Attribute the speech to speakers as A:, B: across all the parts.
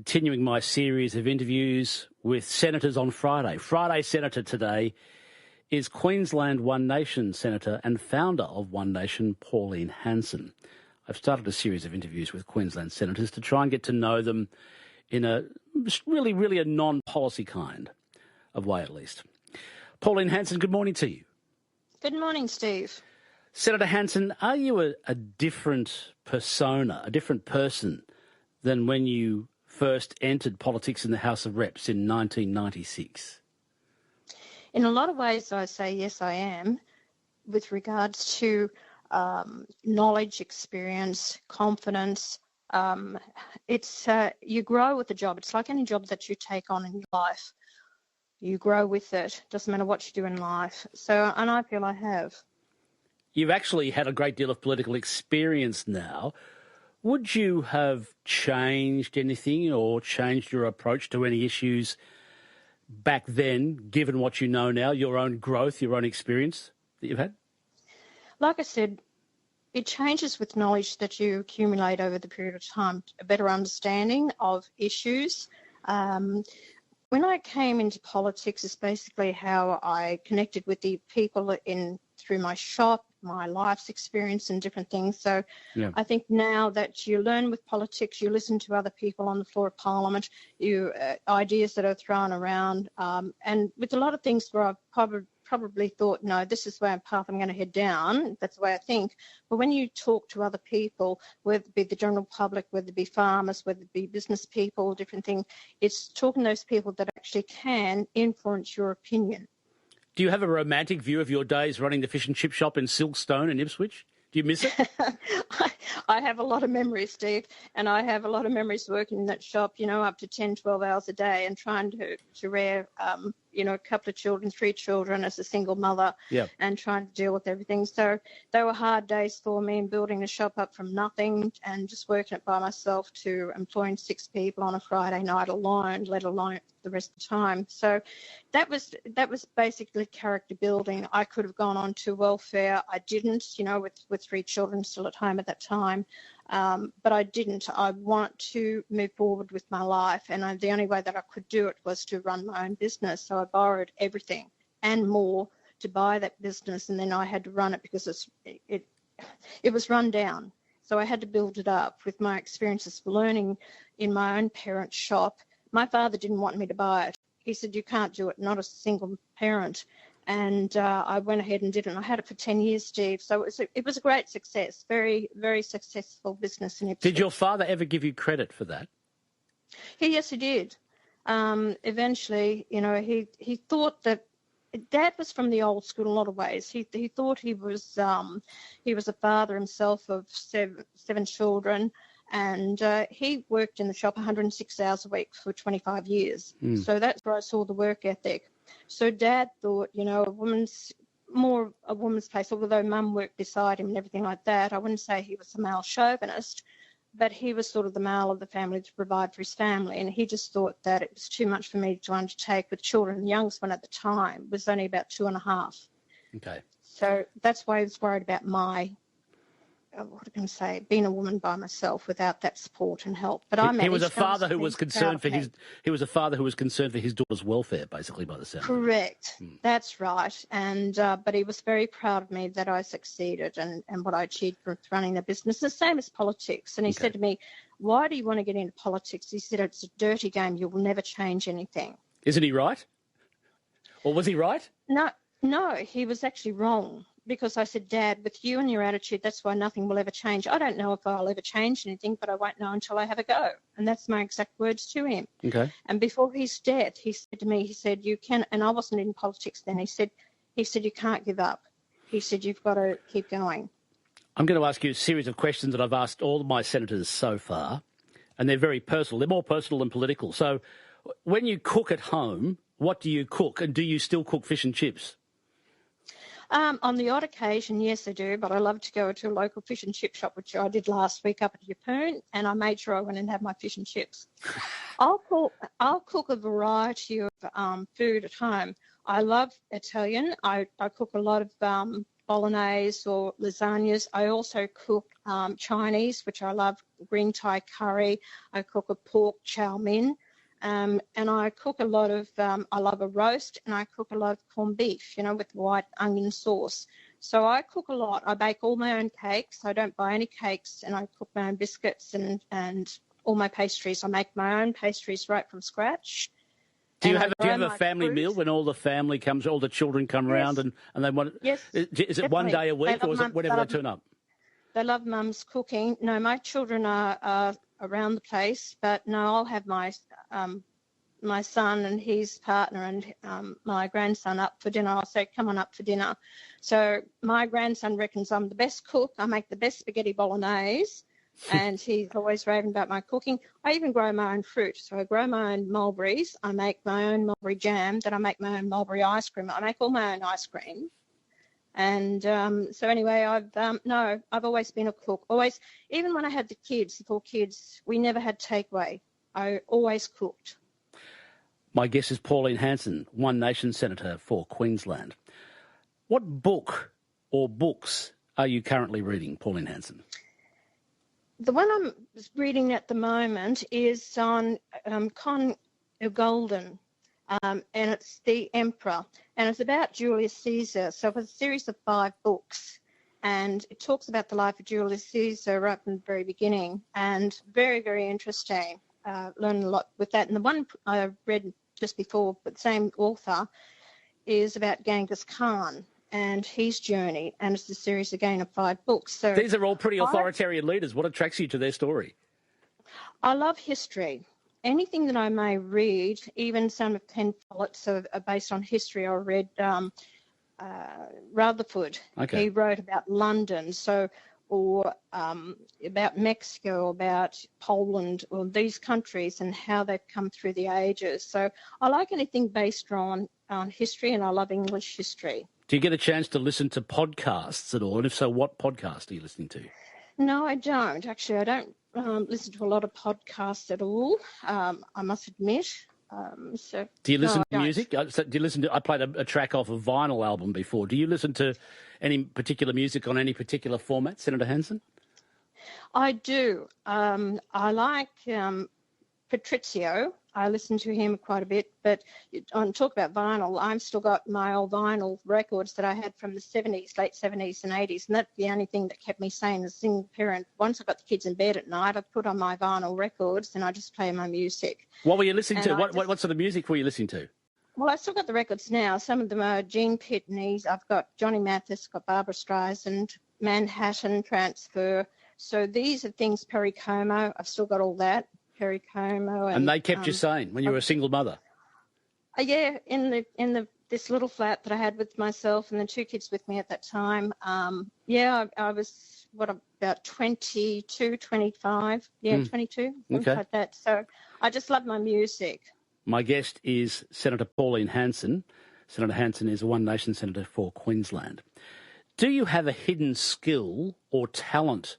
A: continuing my series of interviews with senators on Friday. Friday Senator today is Queensland One Nation Senator and founder of One Nation, Pauline Hanson. I've started a series of interviews with Queensland senators to try and get to know them in a really a non-policy kind of way, at least. Pauline Hanson, good morning to you.
B: Good morning, Steve.
A: Senator Hanson, are you a different persona, a different person than when you first entered politics in the House of Reps in 1996?
B: In a lot of ways, I say yes, I am, with regards to knowledge, experience, confidence. It's you grow with the job. It's like any job that you take on in your life. You grow with it. Doesn't matter what you do in life. So, and I feel I have.
A: You've actually had a great deal of political experience now. Would you have changed anything or changed your approach to any issues back then, given what you know now, your own growth, your own experience that you've had?
B: Like I said, it changes with knowledge that you accumulate over the period of time, a better understanding of issues. When I came into politics, it's basically how I connected with the people through my shop, my life's experience and different things. So yeah. I think now that you learn with politics, you listen to other people on the floor of Parliament, ideas that are thrown around, and with a lot of things where I've probably thought, no, this is the path I'm going to head down. That's the way I think. But when you talk to other people, whether it be the general public, whether it be farmers, whether it be business people, different things, it's talking to those people that actually can influence your opinion.
A: Do you have a romantic view of your days running the fish and chip shop in Silkstone in Ipswich? Do you miss it?
B: I have a lot of memories, Steve, and I have a lot of memories working in that shop, up to 10, 12 hours a day and trying to rear, a couple of children, 3 children as a single mother, yep. And trying to deal with everything. So they were hard days for me, and building the shop up from nothing and just working it by myself to employing 6 people on a Friday night alone, let alone the rest of the time. So that was basically character building. I could have gone on to welfare. I didn't, with 3 children still at home at that time. But I didn't. I want to move forward with my life, and the only way that I could do it was to run my own business. So I borrowed everything and more to buy that business, and then I had to run it because it was run down. So I had to build it up with my experiences learning in my own parents' shop. My father didn't want me to buy it. He said, "You can't do it, not as a single parent." And I went ahead and did it. And I had it for 10 years, Steve. So it was a great success, very, very successful business in Ipswich.
A: Did your father ever give you credit for that?
B: Yes, he did. Eventually, he thought that Dad was from the old school in a lot of ways. He thought he was a father himself of 7 children. And he worked in the shop 106 hours a week for 25 years. Mm. So that's where I saw the work ethic. So Dad thought, a woman's place, although Mum worked beside him and everything like that. I wouldn't say he was a male chauvinist, but he was sort of the male of the family to provide for his family. And he just thought that it was too much for me to undertake with children. The youngest one at the time was only about 2.5.
A: Okay.
B: So that's why he was worried about being a woman by myself without that support and help. But
A: he was a father who was concerned for his. He was a father who was concerned for his daughter's welfare, basically, by the sound.
B: Correct. That's right. And but he was very proud of me that I succeeded and what I achieved with running the business. The same as politics. And he said to me, "Why do you want to get into politics?" He said, "It's a dirty game. You will never change anything."
A: Isn't he right? Or was he right?
B: No, he was actually wrong. Because I said, "Dad, with you and your attitude, that's why nothing will ever change. I don't know if I'll ever change anything, but I won't know until I have a go." And that's my exact words to him.
A: Okay.
B: And before his death, he said to me, "You can," and I wasn't in politics then. He said, "You can't give up." He said, "You've got to keep going."
A: I'm going to ask you a series of questions that I've asked all of my senators so far, and they're very personal. They're more personal than political. So when you cook at home, what do you cook? And do you still cook fish and chips?
B: On the odd occasion, yes, I do, but I love to go to a local fish and chip shop, which I did last week up at Yeppoon, and I made sure I went and had my fish and chips. I'll cook a variety of food at home. I love Italian. I cook a lot of bolognese or lasagnas. I also cook Chinese, which I love, green Thai curry. I cook a pork chow mein. And I cook a lot of, I love a roast, and I cook a lot of corned beef, with white onion sauce. So I cook a lot. I bake all my own cakes. I don't buy any cakes, and I cook my own biscuits and all my pastries. I make my own pastries right from scratch.
A: Do you have a family meal when all the family comes, all the children come around and they want?
B: Yes.
A: Is it
B: definitely.
A: one day a week, or is it whenever they turn up?
B: They love Mum's cooking. No, my children are around the place, but no, I'll have my son and his partner and my grandson up for dinner. I'll say, come on up for dinner. So my grandson reckons I'm the best cook. I make the best spaghetti bolognese, and he's always raving about my cooking. I even grow my own fruit. So I grow my own mulberries. I make my own mulberry jam. Then I make my own mulberry ice cream. I make all my own ice cream. And so anyway, I've always been a cook. Always, even when I had the 4 kids, we never had takeaway. I always cooked.
A: My guest is Pauline Hanson, One Nation Senator for Queensland. What book or books are you currently reading, Pauline Hanson?
B: The one I'm reading at the moment is on Con Golden, and it's The Emperor, and it's about Julius Caesar. So it's a series of 5 books, and it talks about the life of Julius Caesar right from the very beginning, and very, very interesting. Learned a lot with that. And the one I read just before, but the same author, is about Genghis Khan and his journey, and it's a series again of 5 books. So
A: these are all pretty authoritarian leaders. What attracts you to their story?
B: I love history. Anything that I may read, even some of Penn Follett's are based on history. I read Rutherford.
A: Okay.
B: He wrote about London, or about Mexico, about Poland, or these countries and how they've come through the ages. So I like anything based on history, and I love English history.
A: Do you get a chance to listen to podcasts at all? And if so, what podcast are you listening to?
B: No, I don't. Actually, I don't listen to a lot of podcasts at all, I must admit.
A: Do you listen to music? I played a track off a vinyl album before. Do you listen to any particular music on any particular format, Senator Hanson?
B: I do. I like Patrizio. I listen to him quite a bit, but on talk about vinyl, I've still got my old vinyl records that I had from the 70s, late 70s and 80s, and that's the only thing that kept me sane as a single parent. Once I got the kids in bed at night, I put on my vinyl records and I just play my music.
A: What were you listening to? What sort of music were you listening to?
B: Well, I still got the records now. Some of them are Gene Pitney's. I've got Johnny Mathis, got Barbara Streisand, Manhattan Transfer. So these are things, Perry Como. I've still got all that. Perry Como.
A: And they kept you sane when you were a single mother?
B: Yeah, in this little flat that I had with myself and the 2 kids with me at that time. I was, about 22, 25? Yeah, 22, something like that. So I just love my music.
A: My guest is Senator Pauline Hanson. Senator Hanson is a One Nation Senator for Queensland. Do you have a hidden skill or talent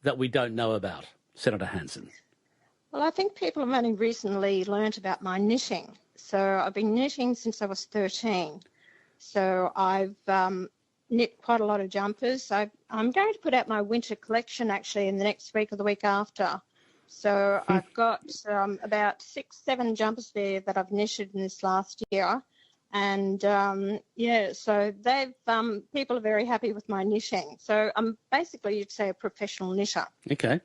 A: that we don't know about, Senator Hanson?
B: Well, I think people have only recently learnt about my knitting. So I've been knitting since I was 13. So I've knit quite a lot of jumpers. I'm going to put out my winter collection actually in the next week or the week after. So I've got about 6-7 jumpers there that I've knitted in this last year. And, so they've people are very happy with my knitting. So I'm basically, you'd say, a professional knitter. Okay.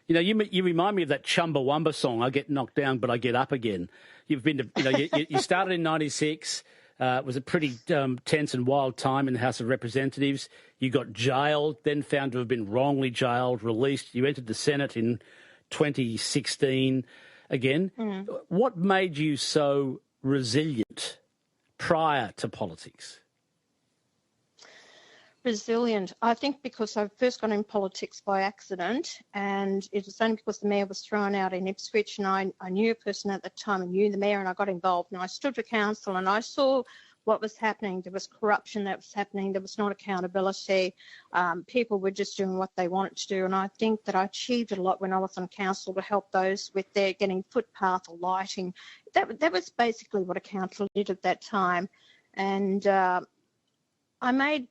A: You know, you remind me of that Chumbawamba song, I get knocked down, but I get up again. You've been to, you started in 96. It was a pretty tense and wild time in the House of Representatives. You got jailed, then found to have been wrongly jailed, released. You entered the Senate in 2016 again. What made you so resilient prior to politics?
B: Resilient. I think because I first got in politics by accident, and it was only because the mayor was thrown out in Ipswich, and I knew a person at the time and knew the mayor, and I got involved, and I stood for council, and I saw what was happening. There was corruption that was happening. There was not accountability. People were just doing what they wanted to do, and I think that I achieved a lot when I was on council to help those with their getting footpath or lighting. That was basically what a council did at that time, and I made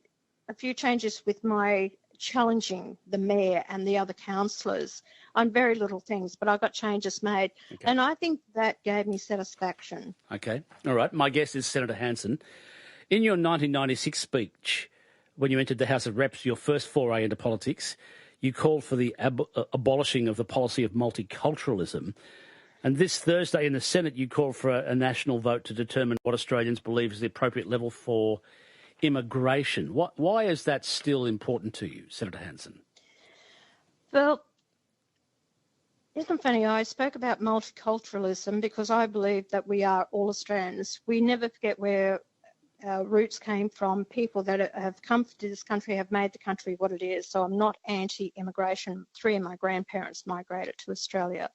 B: a few changes with my challenging the mayor and the other councillors on very little things, but I got changes made.
A: Okay.
B: And I think that gave me satisfaction.
A: Okay. All right. My guest is Senator Hanson. In your 1996 speech, when you entered the House of Reps, your first foray into politics, you called for the abolishing of the policy of multiculturalism. And this Thursday in the Senate, you called for a national vote to determine what Australians believe is the appropriate level for immigration. Why is that still important to you, Senator Hanson?
B: Well, isn't it funny? I spoke about multiculturalism because I believe that we are all Australians. We never forget where our roots came from. People that have come to this country have made the country what it is. So I'm not anti-immigration. 3 of my grandparents migrated to Australia.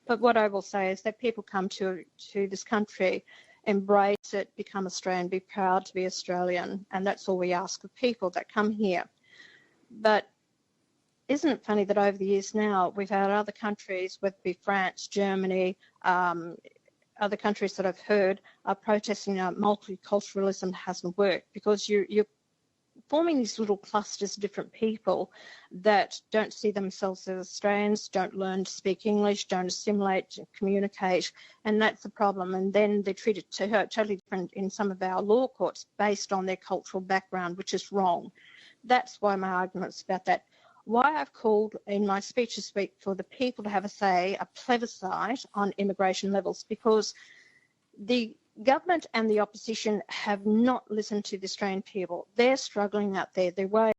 B: But what I will say is that people come to this country, embrace it, become Australian, be proud to be Australian, and that's all we ask of people that come here. But isn't it funny that over the years now we've had other countries, whether it be France, Germany, other countries that I've heard are protesting multiculturalism hasn't worked because you're forming these little clusters of different people that don't see themselves as Australians, don't learn to speak English, don't assimilate, communicate, and that's the problem. And then they're treated totally different in some of our law courts based on their cultural background, which is wrong. That's why my argument's about that. Why I've called in my speech this week for the people to have a say, a plebiscite on immigration levels, because the government and the opposition have not listened to the Australian people. They're struggling out there. They're way